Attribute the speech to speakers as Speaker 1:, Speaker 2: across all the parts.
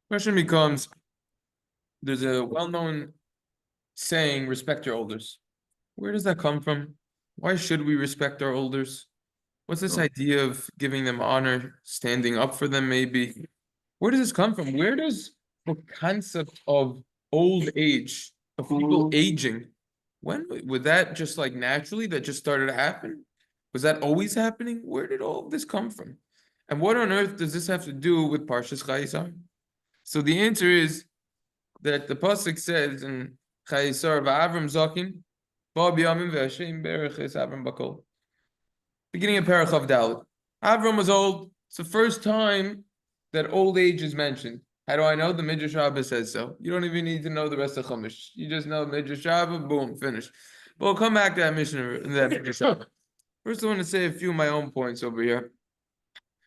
Speaker 1: Question becomes, there's a well-known saying, respect your elders. Where does that come from? Why should we respect our elders? What's this idea of giving them honor, standing up for them, maybe? Where does this come from? Where does the concept of old age, of people aging, when would that just like naturally that just started to happen? Was that always happening? Where did all of this come from? And what on earth does this have to do with Parshas Chayai Sarah? So the answer is that the pasuk says in Chayai Sarah, "Va'avram zakin, ba b'yamim ve'Hashem berech es Avram bakol." Beginning of Parachav Dalit. Avram was old. It's the first time that old age is mentioned. How do I know? The Midrash Rabbah says so. You don't even need to know the rest of Chumash. You just know Midrash Rabbah, boom, finished. But we'll come back to that Mishnah, that Midrash Rabbah. First, I want to say a few of my own points over here,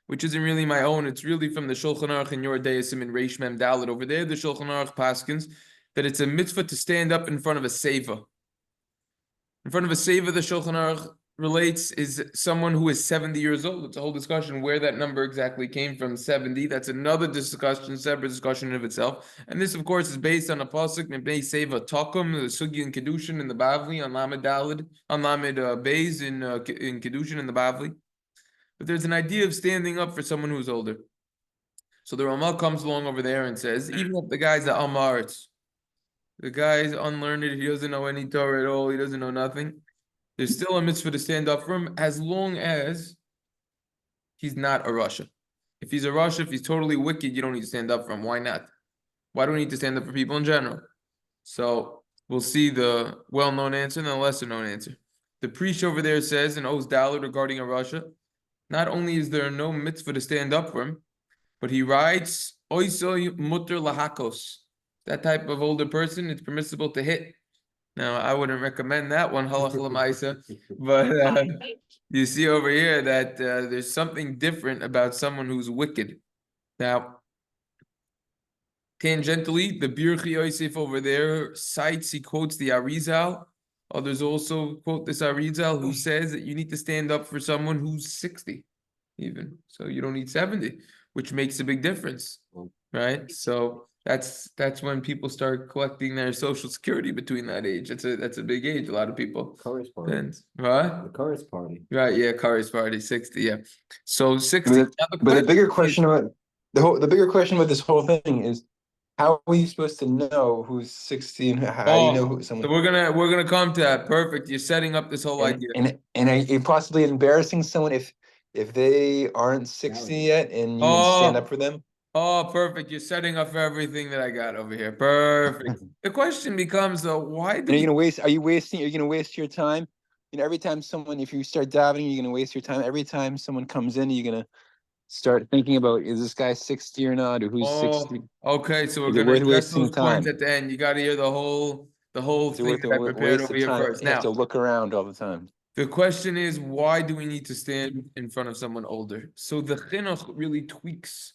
Speaker 1: which isn't really my own. It's really from the Shulchan Aruch in your Deisim in Reish Mem Dalit. Over there, the Shulchan Aruch paskins that it's a mitzvah to stand up in front of a seva. In front of a seva, the Shulchan Aruch relates is someone who is 70 years old. It's a whole discussion where that number exactly came from, 70. That's another discussion, separate discussion of itself. And this, of course, is based on a pasuk, Mibnei Seva Takum, the Sugi in Kedushin in the Bavli, on Lamed Dalid, on Lamed Beis in Kedushin in the Bavli. But there's an idea of standing up for someone who's older. So the Ramal comes along over there and says, even if the guy's the Amaretz, the guy's unlearned, he doesn't know any Torah at all, he doesn't know nothing, there's still a mitzvah to stand up for him as long as he's not a Rasha. If he's a Rasha, if he's totally wicked, you don't need to stand up for him. Why not? Why do we need to stand up for people in general? So we'll see the well-known answer and the lesser-known answer. The priest over there says in Oz Dalit regarding a Rasha, not only is there no mitzvah to stand up for him, but he writes, Oisoy mutter lahakos. That type of older person, it's permissible to hit. Now, I wouldn't recommend that one, halacha l'maisa, but you see over here that there's something different about someone who's wicked. Now, tangentially, the Birchi Yosef over there cites, he quotes the Arizal. Others also quote this Arizal, who says that you need to stand up for someone who's 60, even. So you don't need 70, which makes a big difference, right? So that's when people start collecting their social security between that age. That's a big age. A lot of people.
Speaker 2: Karis party.
Speaker 1: And what?
Speaker 2: The Karis party.
Speaker 1: Right, yeah, Karis party, 60, yeah. So 60.
Speaker 2: But the bigger question about the bigger question about this whole thing is, how are you supposed to know who's 60 and how do you know who someone?
Speaker 1: So we're gonna come to that. Perfect. You're setting up this whole idea.
Speaker 2: And possibly embarrassing someone if they aren't 60 yet and you stand up for them.
Speaker 1: Oh, perfect. You're setting up for everything that I got over here. Perfect. The question becomes though, why do
Speaker 2: Are you gonna waste your time? Every time someone, if you start davening, you're gonna waste your time. Every time someone comes in, you're gonna start thinking about, is this guy 60 or not, or who's 60?
Speaker 1: Okay, so we're gonna address those points at the end. You gotta hear the whole thing that I prepared over here first.
Speaker 2: You have to look around all the time.
Speaker 1: The question is, why do we need to stand in front of someone older? So the chinuch really tweaks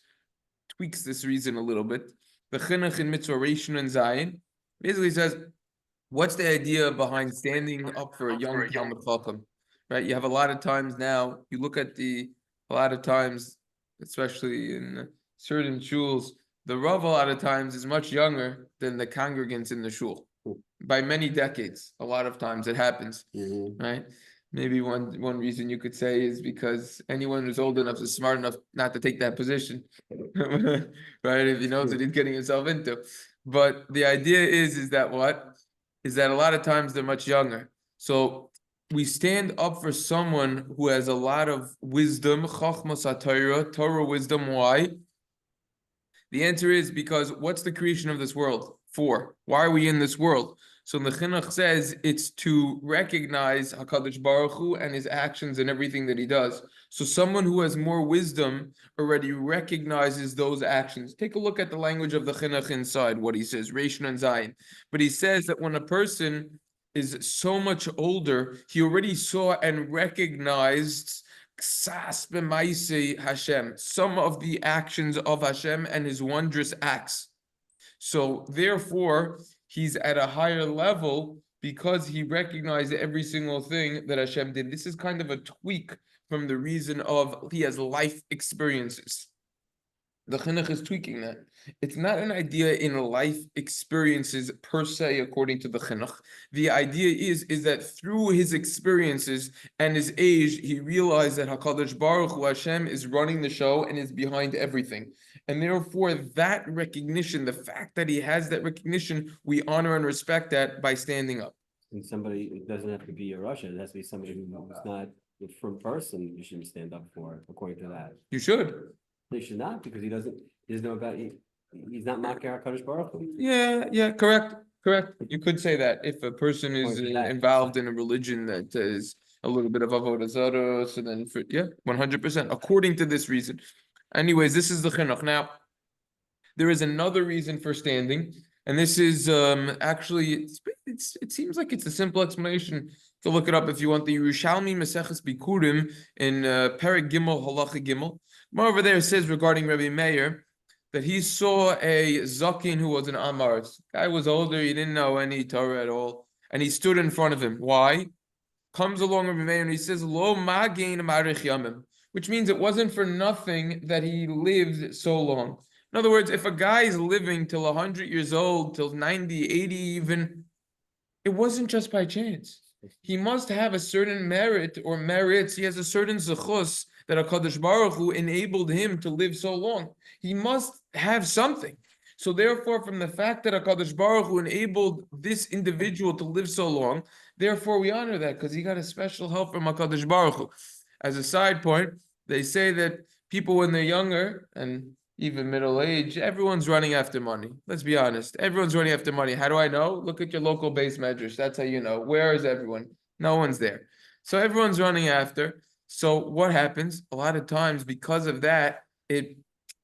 Speaker 1: this reason a little bit. The chinuch in Mitzvah Rishon and Zayin basically says, what's the idea behind standing up for a young Talmud Chacham? Right? You have a lot of times now, you look at a lot of times, especially in certain shuls, the Rav a lot of times is much younger than the congregants in the shul. By many decades, a lot of times it happens, right? Maybe one reason you could say is because anyone who's old enough is smart enough not to take that position, right? If he knows what he's getting himself into. But the idea is that what? Is that a lot of times they're much younger. So we stand up for someone who has a lot of wisdom, chachmas HaTorah, Torah wisdom. Why? The answer is because what's the creation of this world for? Why are we in this world? So the Chinuch says it's to recognize HaKadosh Baruch Hu and his actions and everything that he does. So someone who has more wisdom already recognizes those actions. Take a look at the language of the Chinuch inside, what he says, Rishon and Zayin. But he says that when a person is so much older, he already saw and recognized Hashem, some of the actions of Hashem and his wondrous acts. So therefore, he's at a higher level because he recognized every single thing that Hashem did. This is kind of a tweak from the reason of he has life experiences. The chinuch is tweaking that. It's not an idea in life experiences per se, according to the chinuch. The idea is that through his experiences and his age, he realized that Hakadosh Baruch Hu Hashem is running the show and is behind everything. And therefore, that recognition, the fact that he has that recognition, we honor and respect that by standing up.
Speaker 3: And somebody, it doesn't have to be a Russian, it has to be somebody who's not a firm person you shouldn't stand up for, according to that.
Speaker 1: You should.
Speaker 3: They should not, because he doesn't know about, he's not Makar HaKadosh Baruch Hu.
Speaker 1: Yeah, correct. You could say that if a person is
Speaker 3: Or that.
Speaker 1: involved in a religion that is a little bit of avodah zarah, so then 100%, according to this reason. Anyways, this is the chinuch. Now, there is another reason for standing, and this is actually it seems like it's a simple explanation. To look it up if you want. The Yerushalmi Maseches Bikurim in Perek Gimel Halacha Gimel. More over there says regarding Rabbi Meir that he saw a zakin who was an Amaris. Guy was older, he didn't know any Torah at all, and he stood in front of him. Why? Comes along Rabbi Meir and he says, "Lo magain marich yamim," which means it wasn't for nothing that he lived so long. In other words, if a guy is living till 100 years old, till 90, 80 even, it wasn't just by chance. He must have a certain merit or merits. He has a certain zechus that HaKadosh Baruch Hu enabled him to live so long. He must have something. So therefore, from the fact that HaKadosh Baruch Hu enabled this individual to live so long, therefore we honor that because he got a special help from HaKadosh Baruch Hu. As a side point, they say that people when they're younger and even middle age, everyone's running after money. Let's be honest. Everyone's running after money. How do I know? Look at your local base measures. That's how you know. Where is everyone? No one's there. So everyone's running after. So what happens? A lot of times because of that, it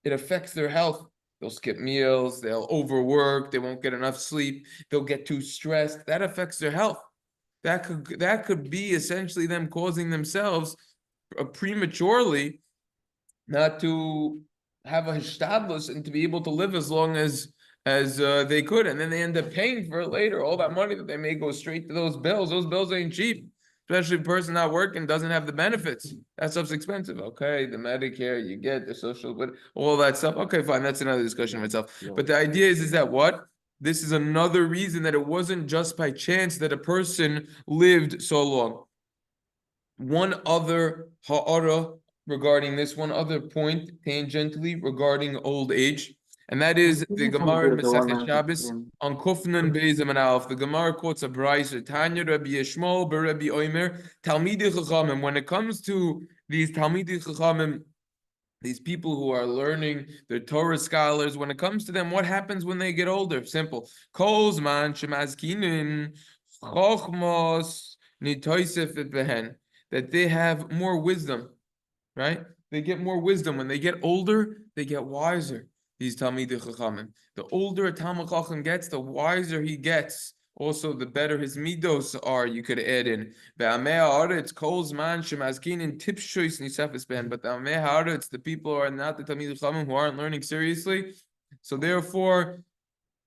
Speaker 1: affects their health. They'll skip meals, they'll overwork, they won't get enough sleep, they'll get too stressed. That affects their health. That could be essentially them causing themselves prematurely not to have a hishtadlus and to be able to live as long as they could, and then they end up paying for it later. All that money that they may go straight to those bills. Those bills ain't cheap, especially if a person not working doesn't have the benefits. That stuff's expensive. Okay, the Medicare you get, the social, but all that stuff. Okay, fine, that's another discussion of itself.
Speaker 3: No.
Speaker 1: But the idea is that what? This is another reason that it wasn't just by chance that a person lived so long. One other ha'ara regarding this, one other point tangentially regarding old age, and that is the Gemara in Masechet Shabbos on Kufnan Beis and Aleph. The Gemara quotes a brayso, Tanya Rabbi Yishmael Rabbi Omer, Talmidei Chachamim. When it comes to these Talmidei Chachamim, these people who are learning, they're Torah scholars, when it comes to them, what happens when they get older? Simple. Kol zman shemazkinin chochmos nitoisef behen, that they have more wisdom, right? They get more wisdom. When they get older, they get wiser. These Talmidei Chachamim. The older a Talmid Chacham gets, the wiser he gets. Also, the better his midos are. You could add in Be'amei haaretz kol zman shemazkinin tipshois nisafes ben. But the Amei haaretz, the people who are not the Talmidei Chachamim, who aren't learning seriously. So therefore,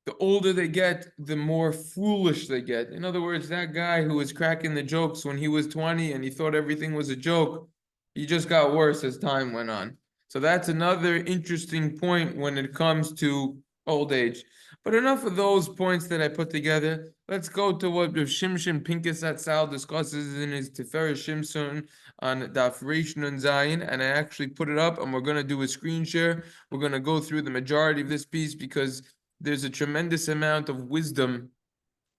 Speaker 1: the older they get, the more foolish they get. In other words, that guy who was cracking the jokes when he was 20 and he thought everything was a joke, he just got worse as time went on. So that's another interesting point when it comes to old age. But enough of those points that I put together. Let's go to what Rav Shimshon Pinkus Atzal discusses in his Tiferet Shimson on Daf Reish Nun Zayin, and I actually put it up, and we're going to do a screen share. We're going to go through the majority of this piece because there's a tremendous amount of wisdom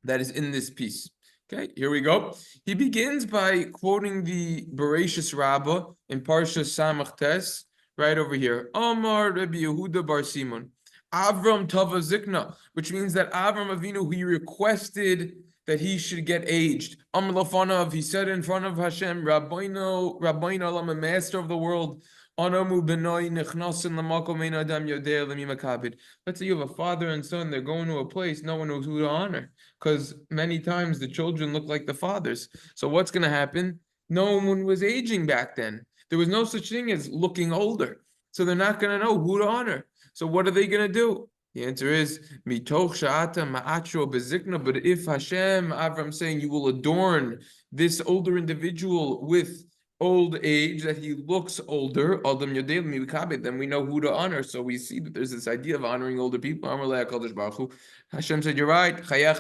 Speaker 1: that is in this piece. Okay, here we go. He begins by quoting the Bereshis Rabbah in Parsha Samach Tes, right over here. Amar Rabbi Yehuda Bar Simon. Avram Tava Zikna, which means that Avram Avinu, he requested that he should get aged. Amar Lafanav, he said in front of Hashem, Rabbeinu Olam, a master of the world. Anamu benoi nechnasin lamakom ein adam yodei lemi makabid. Let's say you have a father and son, they're going to a place, no one knows who to honor. Because many times the children look like the fathers. So what's going to happen? No one was aging back then. There was no such thing as looking older. So they're not going to know who to honor. So what are they going to do? The answer is, mitoch sha'ata ma'atro bezikna. But if Hashem, Avram saying, you will adorn this older individual with old age, that he looks older, then we know who to honor. So we see that there's this idea of honoring older people. Hashem said, you're right. You're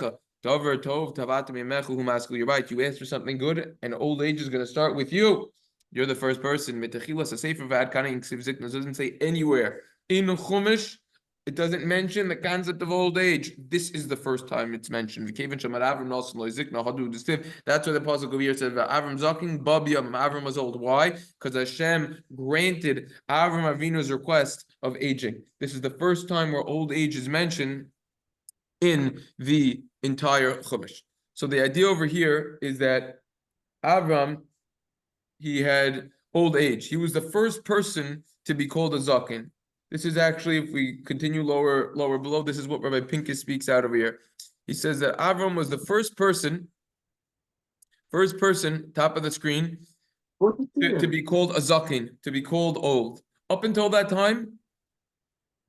Speaker 1: right. You asked for something good, and old age is going to start with you. You're the first person. It doesn't say anywhere in Chumash. It doesn't mention the concept of old age. This is the first time it's mentioned. That's why the pasuk over here says Avram Zakin Babiyam. Avram was old. Why? Because Hashem granted Avram Avinu's request of aging. This is the first time where old age is mentioned in the entire Chumash. So the idea over here is that Avram, he had old age. He was the first person to be called a Zakin. This is actually, if we continue lower below, this is what Rabbi Pincus speaks out over here. He says that Avram was the first person, top of the screen, to be called a Zakin, to be called old. Up until that time,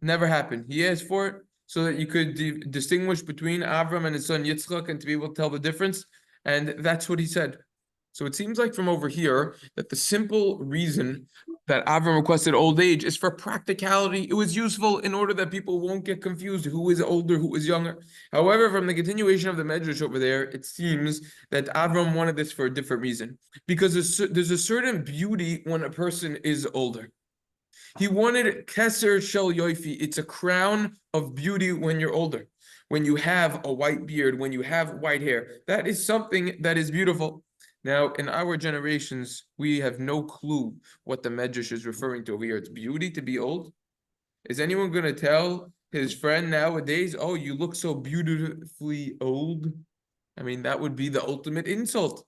Speaker 1: never happened. He asked for it so that you could distinguish between Avram and his son Yitzchak and to be able to tell the difference. And that's what he said. So it seems like from over here that the simple reason that Avram requested old age is for practicality. It was useful in order that people won't get confused who is older, who is younger. However, from the continuation of the Medrash over there, it seems that Avram wanted this for a different reason. Because there's a certain beauty when a person is older. He wanted Keser Shel Yoifi. It's a crown of beauty when you're older. When you have a white beard, when you have white hair. That is something that is beautiful. Now, in our generations, we have no clue what the Medrash is referring to over here. It's beauty to be old. Is anyone going to tell his friend nowadays, oh, you look so beautifully old? I mean, that would be the ultimate insult.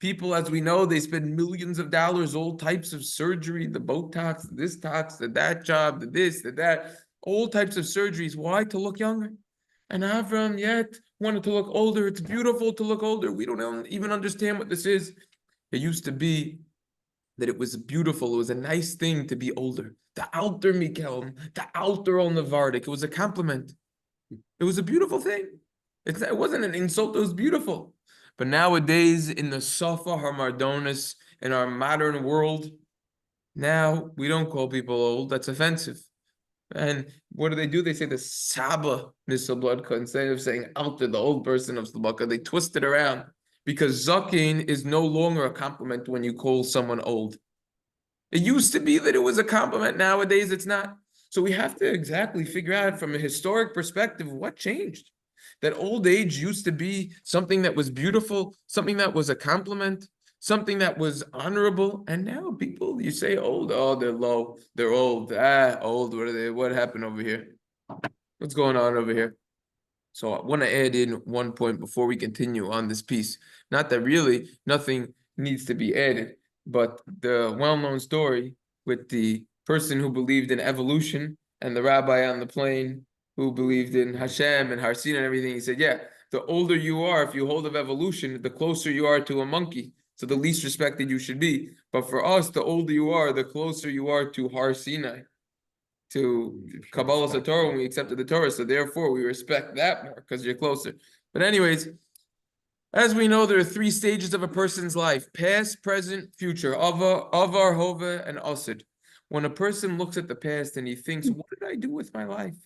Speaker 1: People, as we know, they spend millions of dollars, all types of surgery, the Botox, this tox, that job, the this, that, all types of surgeries. Why? To look younger. And Avram yet wanted to look older. It's beautiful to look older. We don't even understand what this is. It used to be that it was beautiful. It was a nice thing to be older. The Alter Mikelm, the Alter on the Vardik. It was a compliment. It was a beautiful thing. It wasn't an insult. It was beautiful. But nowadays, in the Safa Harmardonis, in our modern world, now we don't call people old. That's offensive. And what do? They say the Saba Nisalbladka instead of saying Alter, the old person of Slabaka. They twist it around because Zakin is no longer a compliment when you call someone old. It used to be that it was a compliment. Nowadays, it's not. So we have to exactly figure out from a historic perspective what changed. That old age used to be something that was beautiful, something that was a compliment, something that was honorable. And now people, you say old, oh, they're low, they're old, old, what are they? What happened over here? What's going on over here? So I want to add in one point before we continue on this piece. Not that really nothing needs to be added, but the well-known story with the person who believed in evolution and the rabbi on the plane who believed in Hashem and Har Sinai and everything. He said, yeah, the older you are, if you hold of evolution, the closer you are to a monkey. So the least respected you should be. But for us, the older you are, the closer you are to Har Sinai, to Kabbalah Satorah when we accepted the Torah. So therefore, we respect that more because you're closer. But anyways, as we know, there are three stages of a person's life: past, present, future. Avar, Hova, and Asid. When a person looks at the past and he thinks, what did I do with my life?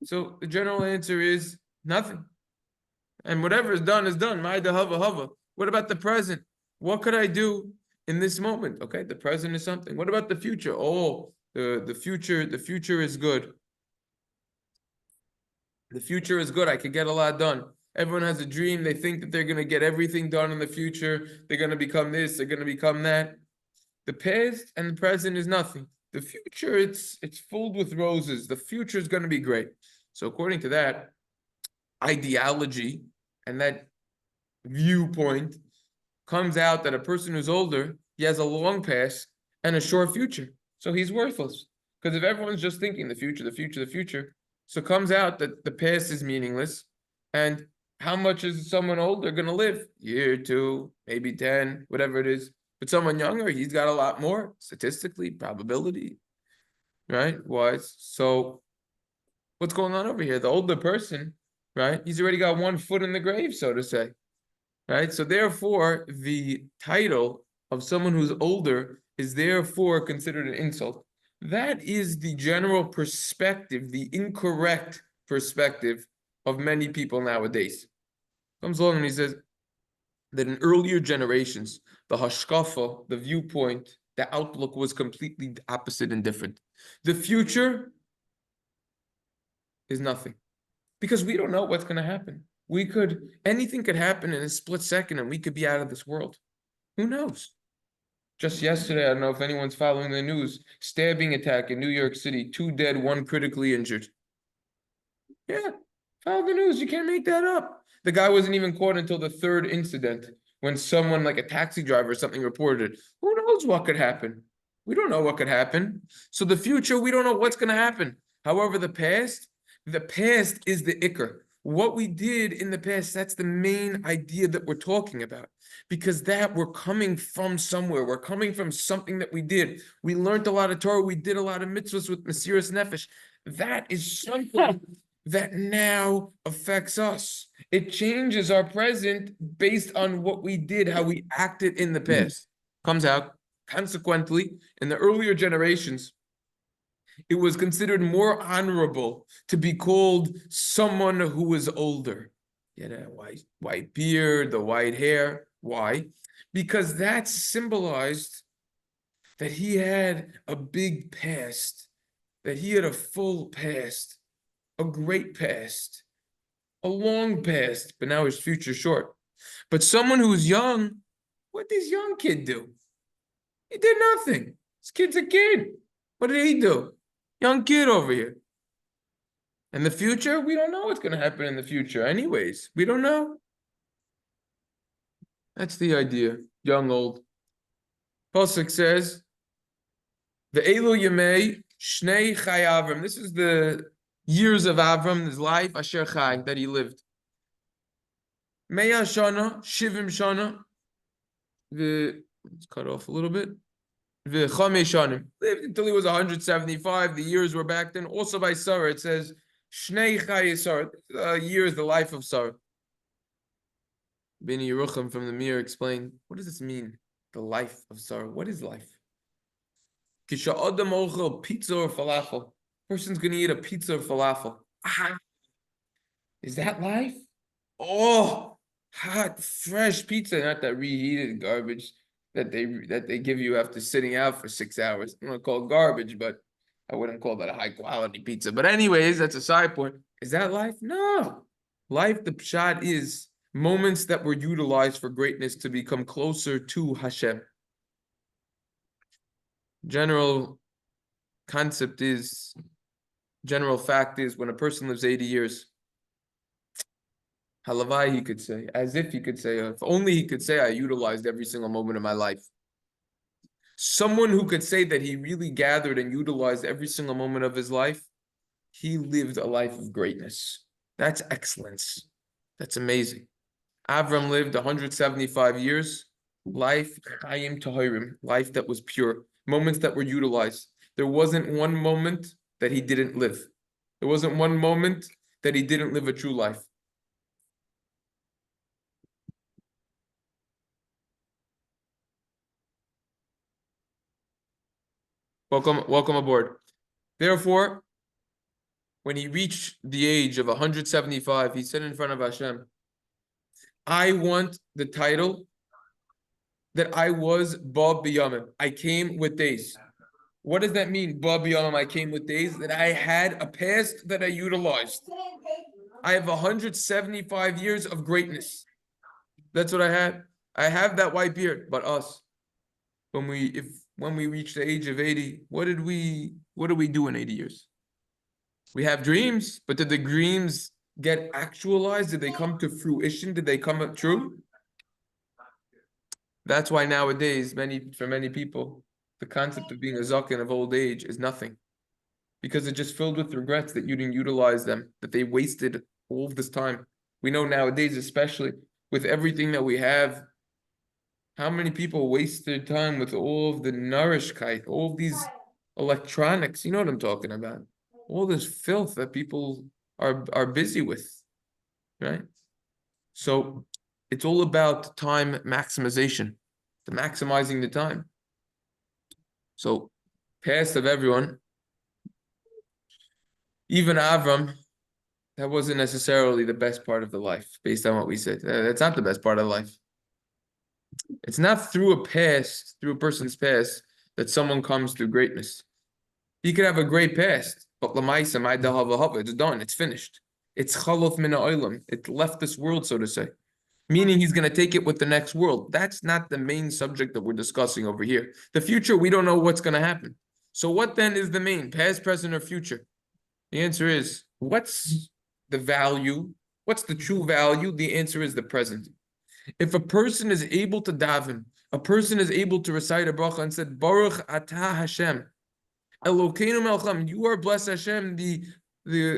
Speaker 1: So the general answer is nothing. And whatever is done is done. Ma'ida hava hava. What about the present? What could I do in this moment? Okay, the present is something. What about the future? Oh, the future is good. The future is good. I could get a lot done. Everyone has a dream. They think that they're going to get everything done in the future. They're going to become this. They're going to become that. The past and the present is nothing. The future, it's filled with roses. The future is going to be great. So according to that ideology and that viewpoint, comes out that a person who's older, he has a long past and a short future. So he's worthless. Because if everyone's just thinking the future, so it comes out that the past is meaningless. And how much is someone older going to live? Year, 2, maybe 10, whatever it is. But someone younger, he's got a lot more, statistically, probability, right? Wise. So what's going on over here? The older person, right? He's already got one foot in the grave, so to say, right? So therefore, the title of someone who's older is therefore considered an insult. That is the general perspective, the incorrect perspective of many people nowadays. Comes along and he says that in earlier generations, the hashkafa, the viewpoint, the outlook was completely opposite and different. The future is nothing because we don't know what's going to happen. Anything could happen in a split second and we could be out of this world. Who knows? Just yesterday, I don't know if anyone's following the news, stabbing attack in New York City, 2 dead, 1 critically injured. Yeah, follow the news. You can't make that up. The guy wasn't even caught until the 3rd incident when someone like a taxi driver or something reported it. Who knows what could happen? We don't know what could happen. So the future, we don't know what's going to happen. However, the past is the ikr. What we did in the past, that's the main idea that we're talking about. Because that we're coming from somewhere. We're coming from something that we did. We learned a lot of Torah. We did a lot of mitzvahs with Mesiras Nefesh. That is something that now affects us. It changes our present based on what we did, how we acted in the past. Comes out, consequently, in the earlier generations, it was considered more honorable to be called someone who was older. He had a white beard, the white hair. Why? Because that symbolized that he had a big past, that he had a full past, a great past, a long past, but now his future short. But someone who's young, what does young kid do? He did nothing. This kid's a kid. What did he do? Young kid over here. And the future, we don't know what's going to happen in the future anyways. We don't know. That's the idea. Young, old. Pasuk says, Ve'elu yemei shnei chai Avram. This is the years of Avram, his life, asher chai, that he lived. Meya shana, shivim shana. Let's cut off a little bit. V'chamei shanim. Lived until he was 175. The years were back then. Also by Sarah, it says, Shnei Chayai Sarah. Years, the life of Sarah. Bini Yerucham from the Mir explained, what does this mean? The life of Sarah. What is life? Kisha Adam ochel pizza or falafel. Person's gonna eat a pizza or falafel. Ah, is that life? Oh, hot, fresh pizza, not that reheated garbage that they give you after sitting out for 6 hours. I'm gonna call it garbage, but I wouldn't call that a high quality pizza. But anyways, that's a side point. Is that life? No. Life, the pshat is moments that were utilized for greatness to become closer to Hashem. General fact is when a person lives 80 years, halavai, he could say, as if he could say, if only he could say, I utilized every single moment of my life. Someone who could say that he really gathered and utilized every single moment of his life, he lived a life of greatness. That's excellence. That's amazing. Avram lived 175 years, life chayim tahirim, life that was pure, moments that were utilized. There wasn't one moment that he didn't live. There wasn't one moment that he didn't live a true life. Welcome aboard. Therefore, when he reached the age of 175, he said in front of Hashem, I want the title that I was Ba B'Yamim. I came with days. What does that mean, Ba B'Yamim? I came with days? That I had a past that I utilized. I have 175 years of greatness. That's what I had. I have that white beard, but us, when we reach the age of 80, what do we do in 80 years? We have dreams, but did the dreams get actualized? Did they come to fruition? Did they come up true? That's why nowadays, for many people, the concept of being a zaken of old age is nothing. Because it's just filled with regrets that you didn't utilize them, that they wasted all of this time. We know nowadays, especially with everything that we have, how many people waste their time with all of the nourishkeit, all of these electronics, you know what I'm talking about? All this filth that people are busy with, right? So it's all about time maximization. to maximizing the time. So, past of everyone, even Avram, that wasn't necessarily the best part of the life, based on what we said. That's not the best part of life. It's not through a person's past, that someone comes through greatness. He could have a great past, but Lamaisa, it's done, it's finished. It's Chalof min ha'olam. It left this world, so to say. Meaning he's going to take it with the next world. That's not the main subject that we're discussing over here. The future, we don't know what's going to happen. So what then is the main, past, present, or future? The answer is, what's the value? What's the true value? The answer is the present. If a person is able to daven, a person is able to recite a bracha and said, Baruch atah Hashem, Elokeinu melchem, you are blessed Hashem, the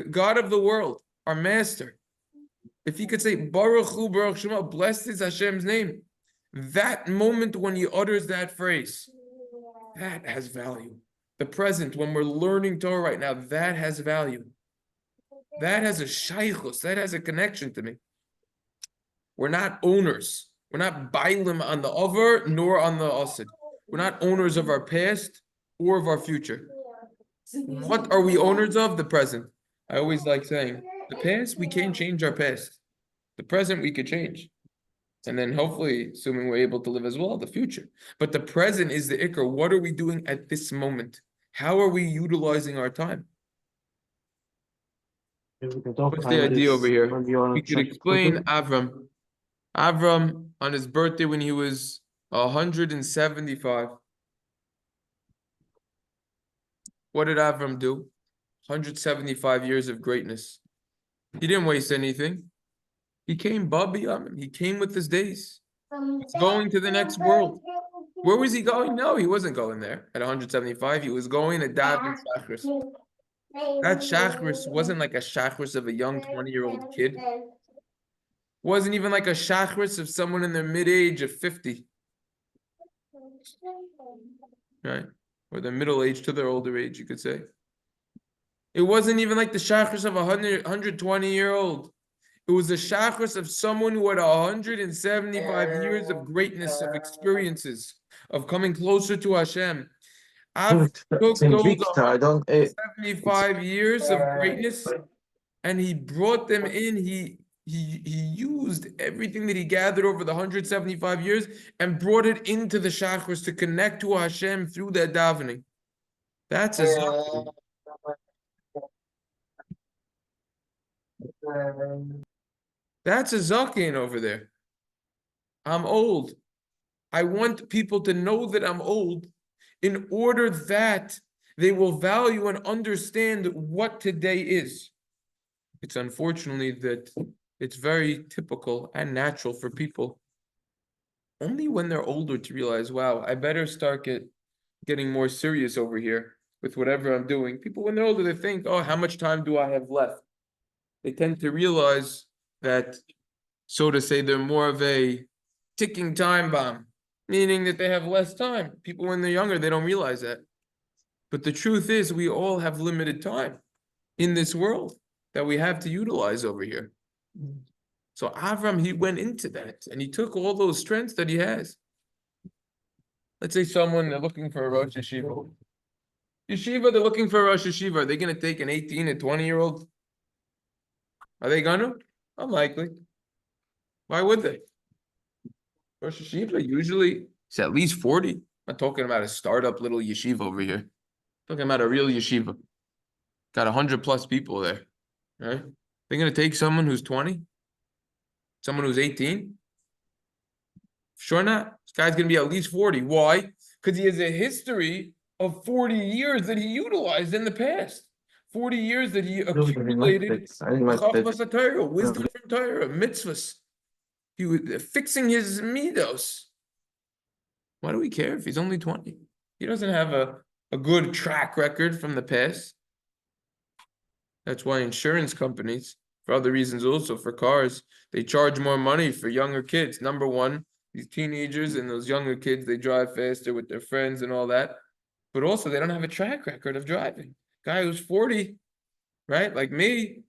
Speaker 1: God of the world, our master. If he could say, Baruch Hu, Baruch Shema, blessed is Hashem's name, that moment when he utters that phrase, that has value. The present, when we're learning Torah right now, that has value. That has a shaychus, that has a connection to me. We're not owners. We're not bailim on the over nor on the asid. We're not owners of our past or of our future. What are we owners of? The present. I always like saying, the past, we can't change our past. The present, we could change. And then hopefully, assuming we're able to live as well, the future. But the present is the ikr. What are we doing at this moment? How are we utilizing our time? What's the idea over here? We could explain Avram. Avram, on his birthday when he was 175. What did Avram do? 175 years of greatness. He didn't waste anything. He came Bobby Yamin. He came with his days. He's going to the next world. Where was he going? No, he wasn't going there at 175. He was going to daven Shachris. That Shachris wasn't like a Shachris of a young 20-year-old kid. Wasn't even like a Shachris of someone in their mid-age of 50. Right? Or their middle age to their older age, you could say. It wasn't even like the Shachris of a 120-year-old. It was the Shachris of someone who had 175 years of greatness, of experiences, of coming closer to Hashem. I've took those 175 years of greatness and he brought them in. He used everything that he gathered over the 175 years and brought it into the Shachris to connect to Hashem through that davening. That's a zaken. That's a zaken over there. I'm old. I want people to know that I'm old in order that they will value and understand what today is. It's unfortunately that it's very typical and natural for people only when they're older to realize, wow, I better start getting more serious over here with whatever I'm doing. People, when they're older, they think, oh, how much time do I have left? They tend to realize that, so to say, they're more of a ticking time bomb, meaning that they have less time. People, when they're younger, they don't realize that. But the truth is, we all have limited time in this world that we have to utilize over here. So Avram, he went into that and he took all those strengths that he has. Let's say someone, they're looking for a Rosh Yeshiva. They're looking for a Rosh Yeshiva. Are they going to take an 18 and 20-year-old? Are they going to? Unlikely. Why would they? Rosh Yeshiva usually it's at least 40. I'm not talking about a startup little yeshiva over here. I'm talking about a real yeshiva. Got 100+ people there. Right? They're going to take someone who's 20? Someone who's 18? Sure not. This guy's going to be at least 40. Why? Because he has a history of 40 years that he utilized in the past. 40 years that he accumulated wisdom from Torah, mitzvahs. He was fixing his midos. Why do we care if he's only 20? He doesn't have a good track record from the past. That's why insurance companies, for other reasons also, for cars, they charge more money for younger kids. Number one, these teenagers and those younger kids, they drive faster with their friends and all that. But also, they don't have a track record of driving. Guy who's 40, right? Like me,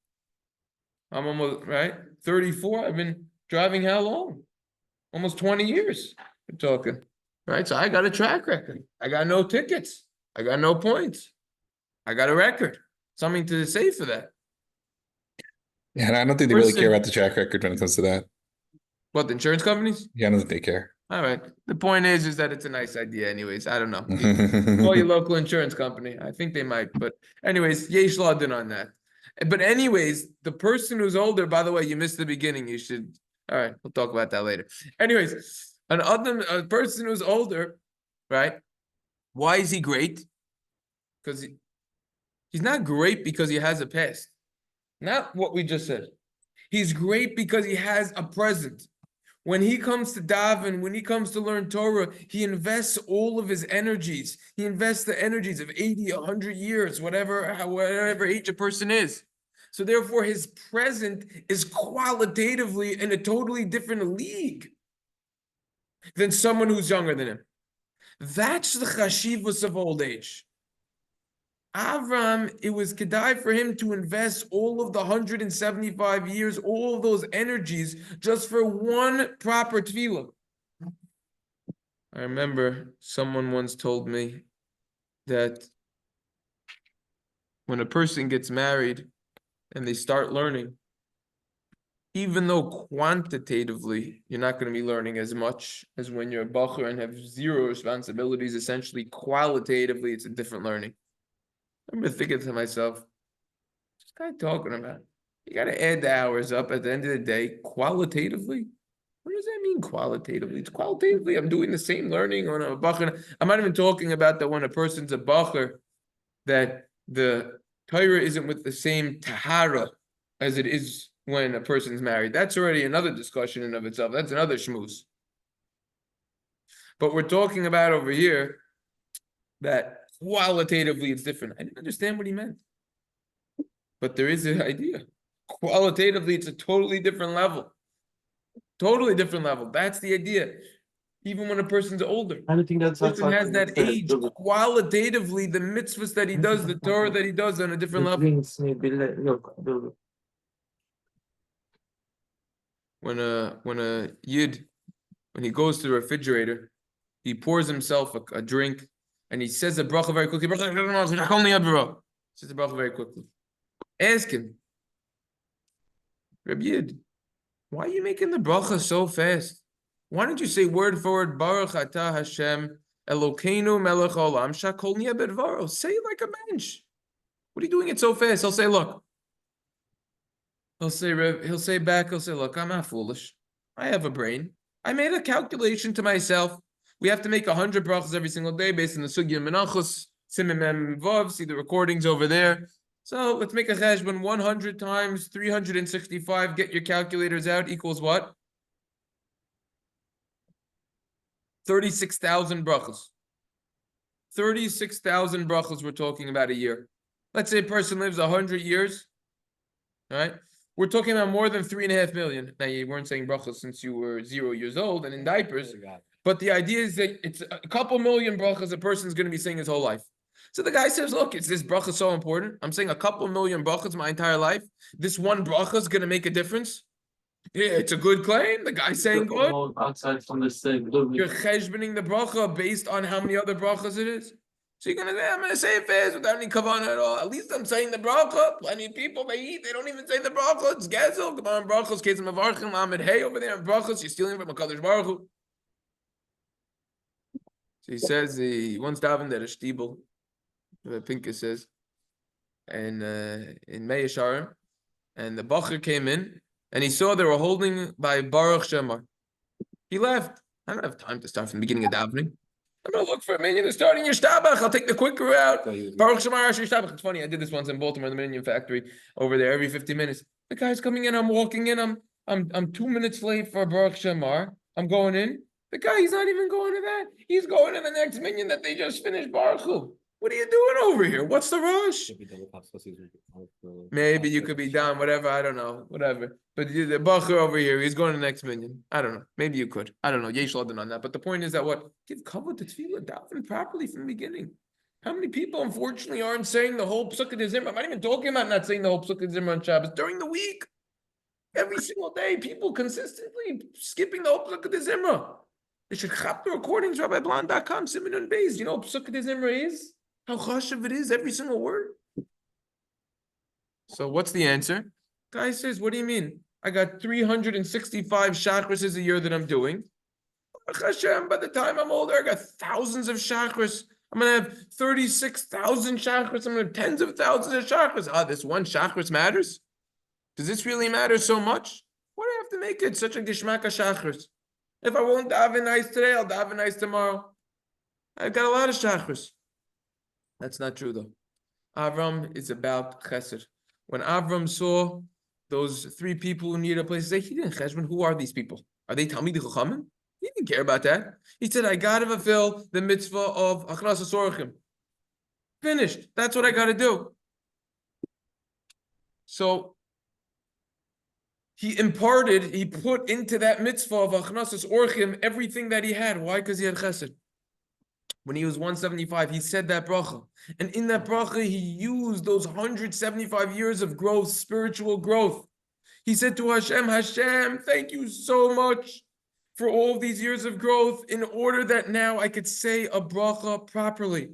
Speaker 1: I'm almost, right? 34, I've been driving how long? Almost 20 years, we're talking. right? So I got a track record. I got no tickets. I got no points. I got a record. Something to say for that.
Speaker 4: Yeah, and I don't think they really care
Speaker 1: Person-
Speaker 4: about the track record when it comes to that.
Speaker 1: What, the insurance companies?
Speaker 4: Yeah, I don't think they care.
Speaker 1: All right. The point is that it's a nice idea anyways. I don't know. Call your local insurance company. I think they might, but anyways, yesh ladin on that. But anyways, the person who's older, by the way, you missed the beginning. You should, all right, we'll talk about that later. Anyways, a person who's older, right? Why is he great? Because he's not great because he has a past. Not what we just said. He's great because he has a present. When he comes to daven, when he comes to learn Torah, he invests all of his energies. He invests the energies of 80, 100 years, whatever age a person is. So therefore, his present is qualitatively in a totally different league than someone who's younger than him. That's the chashivus of old age. Avram, it was kedai for him to invest all of the 175 years, all of those energies, just for one proper tefillah. I remember someone once told me that when a person gets married and they start learning, even though quantitatively you're not going to be learning as much as when you're a bacher and have zero responsibilities, essentially qualitatively it's a different learning. I remember thinking to myself, what's this guy talking about? You got to add the hours up at the end of the day, qualitatively. What does that mean, qualitatively? It's qualitatively, I'm doing the same learning on a bacher. I'm not even talking about that when a person's a bacher, that the Torah isn't with the same tahara as it is when a person's married. That's already another discussion in of itself. That's another shmooze. But we're talking about over here that qualitatively it's different. I didn't understand what he meant. But there is an idea. Qualitatively, it's a totally different level. Totally different level. That's the idea. Even when a person's older.
Speaker 3: I don't think that's
Speaker 1: Person has that age. Qualitatively, the mitzvahs that he does, the Torah that he does on a different level. When a yid, when he goes to the refrigerator, he pours himself a drink and he says a bracha very quickly. Says the bracha very quickly. Ask him, Rabbi Yid, why are you making the bracha so fast? Why don't you say word for word, Baruch atah Hashem, Elokeinu melech haolam, shakol niyeh bedvaro. Say it like a mensch. What are you doing it so fast? He'll say, look. He'll say back, look, I'm not foolish. I have a brain. I made a calculation to myself. We have to make 100 brachas every single day based on the Sugya Menachos, Simim Mem Vav, see the recordings over there. So let's make a cheshbon 100 times 365. Get your calculators out, equals what? 36,000 brachas. 36,000 brachas we're talking about a year. Let's say a person lives 100 years, all right? We're talking about more than 3.5 million. Now, you weren't saying brachas since you were 0 years old and in diapers, but the idea is that it's a couple million brachas a person's going to be saying his whole life. So the guy says, look, is this bracha so important? I'm saying a couple million brachas my entire life. This one bracha is going to make a difference? Yeah, it's a good claim. The guy's saying good.
Speaker 3: Outside from the same.
Speaker 1: You're cheshboning the bracha based on how many other brachas it is. So you're gonna say, I'm gonna say it fast without any kavanah at all. At least I'm saying the bracha. Plenty of people they eat, they don't even say the bracha. It's gezel. Come on, brachos, ketzim avarchim, lamed hey over there in brachos. You're stealing from a kadosh baruch Hu. So he says he once davened at a shtibel. The Pinkus says, and in Mei Yesharim, and the bacher came in and he saw they were holding by Baruch Shemar. He left. I don't have time to start from the beginning of davening. I'm gonna look for a minion to start in your shtabach. I'll take the quick route. Baruch Shemar Asher Shtabach. It's funny. I did this once in Baltimore, in the minion factory over there. Every 50 minutes, the guy's coming in. I'm walking in. I'm 2 minutes late for Baruch Shemar. I'm going in. The guy, he's not even going to that. He's going to the next minion that they just finished Baruch Hu. What are you doing over here? What's the rush? Maybe you could be down, whatever. I don't know, whatever. But the bacher over here, he's going to the next minion. I don't know. Maybe you could. I don't know. Yesh ladin on that. But the point is that what? Give cover to tefillah, daven properly from the beginning. How many people, unfortunately, aren't saying the whole Psukkah de Zimra? I'm not even talking about not saying the whole Psukkah de Zimra on Shabbos. During the week, every single day, people consistently skipping the whole Psukkah de Zimra. They should chop the recordings, rabbiblond.com, Simeon Beis. You know what Psukkah Zimra is? How chashuv it is, every single word. So what's the answer? Guy says, what do you mean? I got 365 chakras a year that I'm doing. Baruch Hashem, by the time I'm older, I got thousands of chakras. I'm going to have 36,000 chakras. I'm going to have tens of thousands of chakras. This one chakras matters? Does this really matter so much? Why do I have to make it such a gishmaka chakras? If I won't daven nice today, I'll daven nice tomorrow. I've got a lot of chakras. That's not true though. Avram is about chesed. When Avram saw those three people who needed a place to stay, he didn't cheshbon. Who are these people? Are they Talmidei Chachamim? He didn't care about that. He said, I got to fulfill the mitzvah of Achnas HaSorachim. Finished. That's what I got to do. So he put into that mitzvah of Achnas HaSorachim everything that he had. Why? Because he had chesed. When he was 175, he said that bracha. And in that bracha, he used those 175 years of growth, spiritual growth. He said to Hashem, Hashem, thank you so much for all of these years of growth in order that now I could say a bracha properly.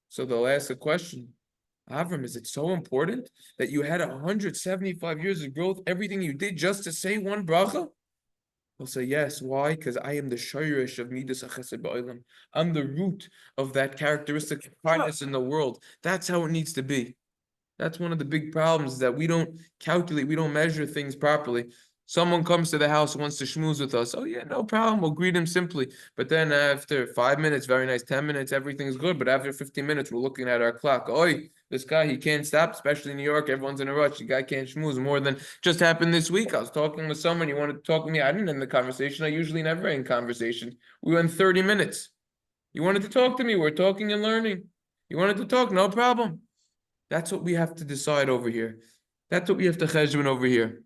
Speaker 1: So they'll ask a question. Avram, is it so important that you had 175 years of growth, everything you did just to say one bracha? He'll say, yes. Why? Because I am the shayrish of Midas HaChesed Ba'olam. I'm the root of that characteristic of kindness in the world. That's how it needs to be. That's one of the big problems, is that we don't calculate, we don't measure things properly. Someone comes to the house and wants to schmooze with us. Oh yeah, no problem. We'll greet him simply. But then after 5 minutes, very nice, 10 minutes, everything's good. But after 15 minutes, we're looking at our clock. Oi, this guy, he can't stop, especially in New York. Everyone's in a rush. The guy can't schmooze more than just happened this week. I was talking with someone. He wanted to talk with me. I didn't end the conversation. I usually never end conversation. We went 30 minutes. You wanted to talk to me. We're talking and learning. You wanted to talk, no problem. That's what we have to decide over here. That's what we have to cheshbon over here.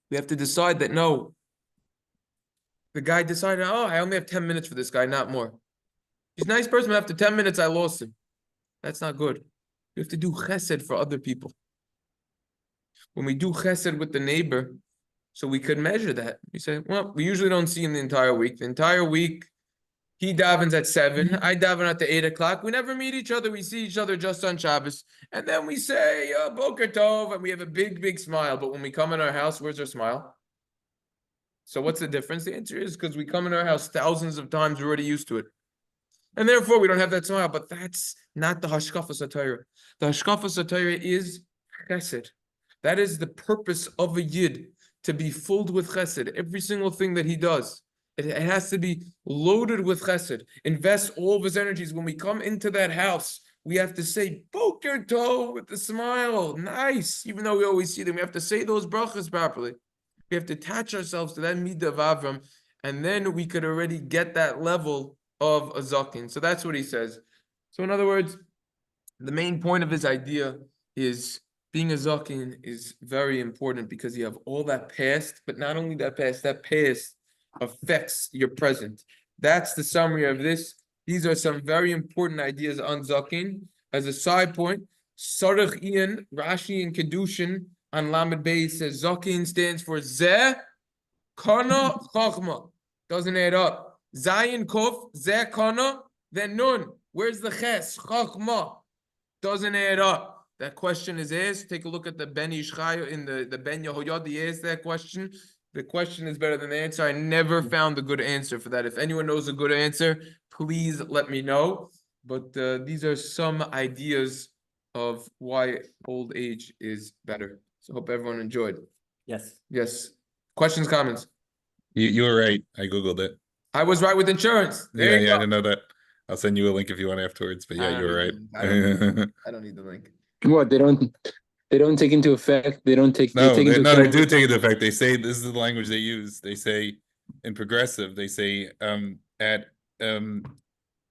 Speaker 1: We have to decide that, no, the guy decided, oh, I only have 10 minutes for this guy, not more. He's a nice person, but after 10 minutes, I lost him. That's not good. We have to do chesed for other people. When we do chesed with the neighbor, so we could measure that. We say, well, we usually don't see him the entire week. The entire week, he davens at 7, I daven at the 8 o'clock. We never meet each other. We see each other just on Shabbos. And then we say, Boker Tov, and we have a big, big smile. But when we come in our house, where's our smile? So what's the difference? The answer is because we come in our house thousands of times, we're already used to it. And therefore, we don't have that smile. But that's not the Hashkafas HaTorah. The Hashkafas HaTorah is chesed. That is the purpose of a Yid, to be filled with chesed. Every single thing that he does. It has to be loaded with chesed. Invest all of his energies. When we come into that house, we have to say, Boker Tov, with a smile. Nice. Even though we always see them, we have to say those brachas properly. We have to attach ourselves to that midah of Avram, and then we could already get that level of a zakin. So that's what he says. So in other words, the main point of his idea is being a zakin is very important because you have all that past, but not only that past affects your present. That's the summary of this. These are some very important ideas on zakin. As a side point, Sarach Ian, Rashi and Kedushin on Lamed Beis says zakin stands for Zeh Kana Chachma. Doesn't add up. Zayin Kof, Zeh Kana, then Nun. Where's the Ches? Chachma. Doesn't add up. That question is asked. Take a look at the Ben Yishchai in the Ben Yehoyada. He asked that question. The question is better than the answer. I never found a good answer for that. If anyone knows a good answer, please let me know. But these are some ideas of why old age is better. So hope everyone enjoyed.
Speaker 3: Yes.
Speaker 1: Yes. Questions, comments?
Speaker 4: You were right. I Googled it.
Speaker 1: I was right with insurance. There
Speaker 4: Yeah,
Speaker 1: you
Speaker 4: I
Speaker 1: go.
Speaker 4: didn't know that. I'll send you a link if you want afterwards. But yeah, you were right.
Speaker 1: I don't need the link.
Speaker 2: What, they don't take into effect, they don't take
Speaker 4: No,
Speaker 2: take
Speaker 4: they,
Speaker 2: into
Speaker 4: no, they
Speaker 2: account-
Speaker 4: do take into effect. They say this is the language they use. They say in progressive, they say at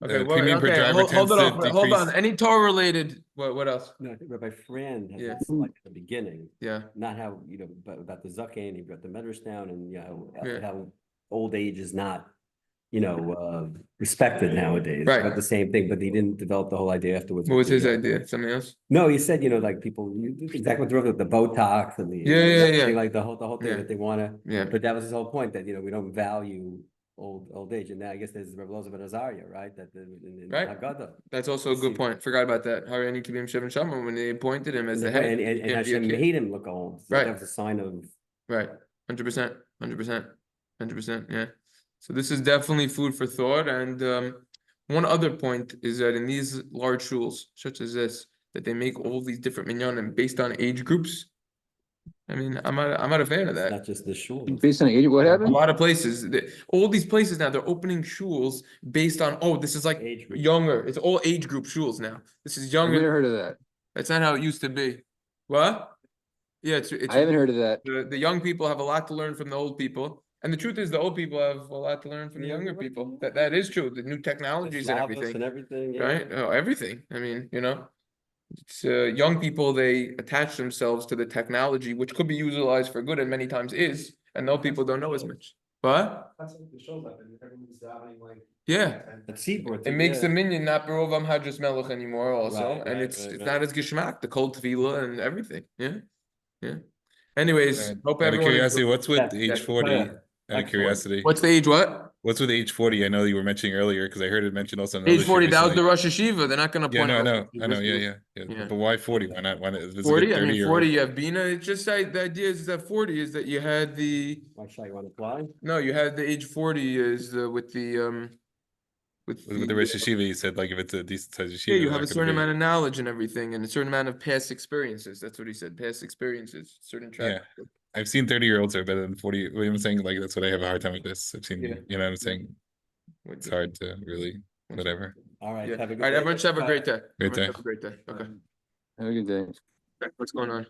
Speaker 1: Okay,
Speaker 4: premium per driver
Speaker 1: hold
Speaker 4: tends
Speaker 1: it
Speaker 4: to
Speaker 1: off. Hold on.
Speaker 4: decrease.
Speaker 1: Any Torah related? What else?
Speaker 3: No, I think Rabbi Fran had
Speaker 1: Yeah.
Speaker 3: this like at the beginning,
Speaker 1: Yeah.
Speaker 3: not how, but about the zaken, he brought the medrash down and,
Speaker 1: Yeah.
Speaker 3: how old age is not, respected nowadays.
Speaker 1: Right.
Speaker 3: But the same thing, but he didn't develop the whole idea afterwards.
Speaker 1: What was
Speaker 3: with
Speaker 1: his
Speaker 3: the,
Speaker 1: idea? Something else?
Speaker 3: No, he said, like people, exactly what the Botox and the,
Speaker 1: Yeah.
Speaker 3: like the whole thing
Speaker 1: Yeah.
Speaker 3: that they want to,
Speaker 1: Yeah.
Speaker 3: but that was his whole point, that, we don't value old age, and I guess there's Rebbe Elazar ben Azariah, right? That in
Speaker 1: Right.
Speaker 3: Haggadah.
Speaker 1: That's also a
Speaker 3: See.
Speaker 1: good point. Forgot about that. Harani Kibim Shevin Shama, when they appointed him as
Speaker 3: And
Speaker 1: the
Speaker 3: the-
Speaker 1: head.
Speaker 3: and
Speaker 1: can't be a
Speaker 3: Hashem
Speaker 1: kid.
Speaker 3: made him look old. So
Speaker 1: Right.
Speaker 3: that was a sign of.
Speaker 1: Right, 100%, 100%, 100%, yeah. So this is definitely food for thought, and one other point is that in these large shuls, such as this, that they make all these different minyanim based on age groups. I mean, I'm not a fan of
Speaker 3: It's
Speaker 1: that.
Speaker 3: not just the shul.
Speaker 2: Based on age, what
Speaker 1: A
Speaker 2: happened?
Speaker 1: lot of places, all these places now, they're opening shuls based on, oh, this is like
Speaker 3: Age group.
Speaker 1: younger. It's all age group shuls now. This is
Speaker 2: I've
Speaker 1: younger.
Speaker 2: never heard of that.
Speaker 1: That's not how it used to be. What? Yeah, it's
Speaker 2: I haven't heard of that.
Speaker 1: the young people have a lot to learn from the old people. And the truth is the old people have a lot to learn from the
Speaker 3: Yeah,
Speaker 1: younger
Speaker 3: you're right.
Speaker 1: people. That is true. The new technologies and
Speaker 3: Flavus
Speaker 1: everything,
Speaker 3: and everything, yeah.
Speaker 1: right? Oh, everything. I mean, it's young people, they attach themselves to the technology, which could be utilized for good and many times is, and old people don't know as much. But
Speaker 5: That's what the show's like, and everyone's davening like.
Speaker 1: yeah,
Speaker 3: A tzibur,
Speaker 1: it makes the
Speaker 3: yeah.
Speaker 1: minion not Barovam Hadras Melech anymore also.
Speaker 3: Right,
Speaker 1: And
Speaker 3: right,
Speaker 1: it's
Speaker 3: right.
Speaker 1: not as Gishmak, the cold tefillah and everything. Yeah. Yeah. Anyways, hope
Speaker 4: Out of
Speaker 1: everyone
Speaker 4: curiosity,
Speaker 1: enjoyed-
Speaker 4: what's with
Speaker 3: Yeah,
Speaker 4: age
Speaker 1: yeah.
Speaker 4: 40?
Speaker 3: Yeah.
Speaker 4: Out of
Speaker 3: Excellent.
Speaker 4: curiosity,
Speaker 1: What's the age what?
Speaker 4: what's with age 40? I know you were mentioning earlier because I heard it mentioned also. in another
Speaker 1: Age
Speaker 4: shir
Speaker 1: 40, that was the
Speaker 4: recently.
Speaker 1: Rosh Hashiva. They're not gonna
Speaker 4: Yeah,
Speaker 1: point
Speaker 4: no,
Speaker 1: out.
Speaker 4: I know, yeah.
Speaker 1: Yeah.
Speaker 4: But why 40? Why not? Why not? Was it a
Speaker 1: 40,
Speaker 4: good
Speaker 1: I
Speaker 4: 30
Speaker 1: mean,
Speaker 4: year
Speaker 1: 40,
Speaker 4: old?
Speaker 1: you have Bina. It's just the idea is that 40 is that you had the,
Speaker 3: Like, Shai, you want to apply?
Speaker 1: no, you had the age 40 is with the, with
Speaker 4: With the Rosh Hashiva, you said like if it's a decent sized yeshiva,
Speaker 1: yeah, you
Speaker 4: they're
Speaker 1: have a
Speaker 4: not
Speaker 1: certain
Speaker 4: gonna be-
Speaker 1: amount of knowledge and everything, and a certain amount of past experiences. That's what he said, past experiences, certain track.
Speaker 4: I've seen 30-year-olds are better than 40. What I'm saying, like that's what I have a hard time with this. I've seen,
Speaker 1: Yeah.
Speaker 4: you know what I'm saying? It's hard to really, whatever.
Speaker 3: All right,
Speaker 1: Yeah.
Speaker 3: have a
Speaker 1: All
Speaker 3: good
Speaker 1: right,
Speaker 3: day.
Speaker 1: everyone should have a great day.
Speaker 4: Great
Speaker 1: Everyone
Speaker 4: day.
Speaker 1: have a great day. Okay.
Speaker 2: Have a good day.
Speaker 1: What's going on?